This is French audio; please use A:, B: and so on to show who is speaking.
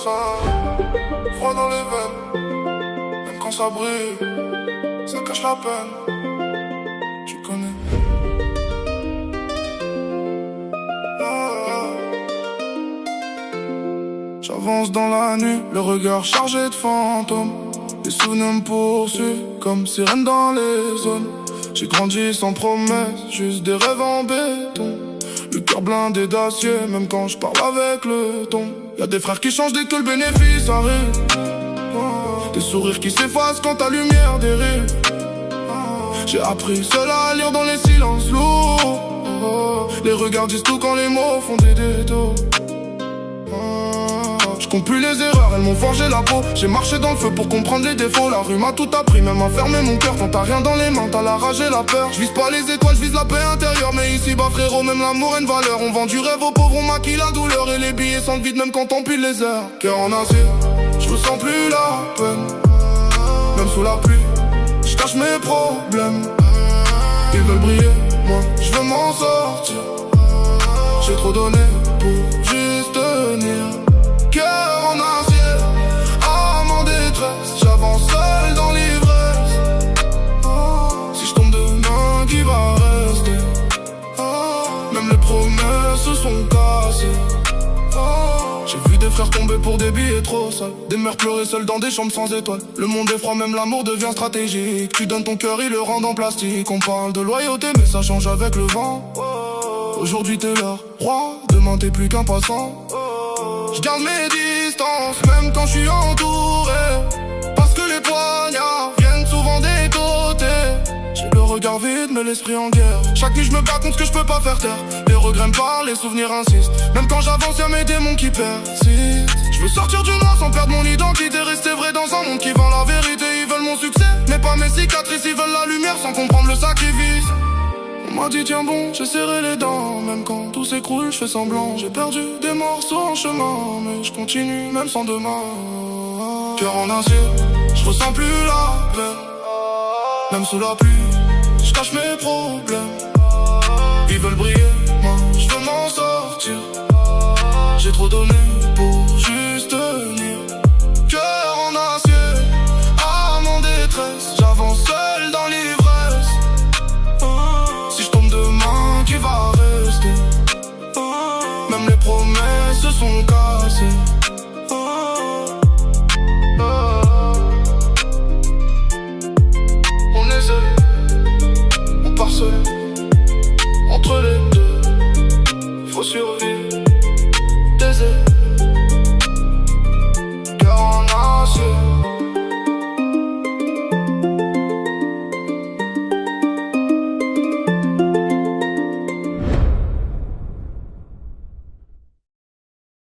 A: ça, froid dans les veines. Même quand ça brille, ça cache la peine. Tu connais. J'avance dans la nuit, le regard chargé de fantômes. Les souvenirs me poursuivent comme sirène dans les zones. J'ai grandi sans promesse, juste des rêves en béton. Le cœur blindé d'acier, même quand je parle avec le ton. Y'a des frères qui changent dès que le bénéfice arrive. Des sourires qui s'effacent quand ta lumière dérive. J'ai appris seul à lire dans les silences lourds. Les regards disent tout quand les mots font des détours. Je compte plus les erreurs, elles m'ont forgé la peau. J'ai marché dans le feu pour comprendre les défauts. La rue m'a tout appris, même à fermer mon cœur. Quand t'as rien dans les mains, t'as la rage et la peur. Je vise pas les étoiles, je vise la paix intérieure. Mais ici bas frérot, même l'amour a une valeur. On vend du rêve aux pauvres, on maquille la douleur. Et les billets sentent vide même quand on pile les heures. Cœur en acier, je ressens plus la peine. Même sous la pluie, je cache mes problèmes. Ils veulent briller, moi je veux m'en sortir. J'ai trop donné pour juste tenir. Cœur en acier, âme en détresse. J'avance seul dans l'ivresse. Si je tombe demain, qui va rester? Même les promesses se sont cassées. J'ai vu des frères tomber pour des billets trop sales. Des mères pleurer seules dans des chambres sans étoiles. Le monde est froid, même l'amour devient stratégique. Tu donnes ton cœur, ils le rendent en plastique. On parle de loyauté, mais ça change avec le vent. Aujourd'hui t'es leur roi, demain t'es plus qu'un passant. Je garde mes distances, même quand je suis entouré. Parce que les poignards viennent souvent des côtés. J'ai le regard vide, mais l'esprit en guerre. Chaque nuit je me bats contre ce que je peux pas faire taire. Les regrets me parlent, les souvenirs insistent. Même quand j'avance, y'a mes démons qui persistent. Je veux sortir du noir sans perdre mon identité. Rester vrai dans un monde qui vend la vérité. Ils veulent mon succès, mais pas mes cicatrices. Ils veulent la lumière sans comprendre le sacrifice. On m'a dit tiens bon, j'ai serré les dents. Même quand tout s'écroule, je fais semblant. J'ai perdu des morceaux en chemin, mais je continue même sans demain. Cœur en acier, je ressens plus la peine. Même sous la pluie, je cache mes problèmes. Ils veulent briller, moi je veux m'en sortir. J'ai trop donné pour juste tenir. Cœur en acier, âme en détresse. J'avance seul dans l'ivresse. Si je tombe demain, qui va rester? Même les promesses se sont cassées. On est seul, on part seul. Entre les deux, faut survivre.